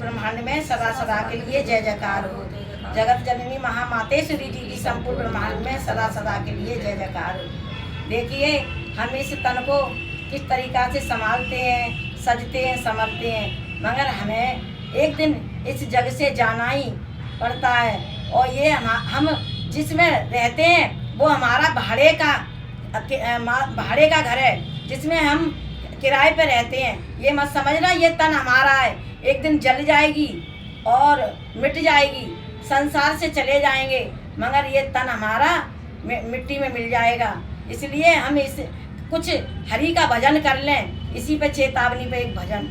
ब्रह्मांड में सदा सदा के लिए जय जयकार हो। जगत जननी महामातेश्वरी जी की संपूर्ण ब्रह्मांड में सदा सदा के लिए जय जयकार हो। देखिए हम इस तन को किस तरीका से संभालते हैं, सजते हैं, संवरते हैं, मगर हमें एक दिन इस जग से जाना ही पड़ता है। और ये हम जिसमें रहते हैं वो हमारा भाड़े का घर है, जिसमें हम किराए पे रहते हैं। ये मत समझना ये तन हमारा है, एक दिन जल जाएगी और मिट जाएगी, संसार से चले जाएंगे, मगर ये तन हमारा मिट्टी में मिल जाएगा। इसलिए हम इस कुछ हरि का भजन कर लें। इसी पे चेतावनी पे एक भजन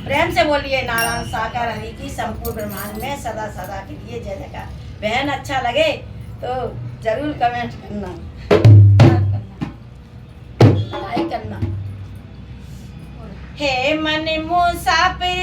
प्रेम से बोलिए, नारायण साकार हरि की संपूर्ण ब्रह्मांड में सदा सदा के लिए जय जयकार। बहन अच्छा लगे तो जरूर कमेंट करना, लाइक करना। हे मन मुसाफिर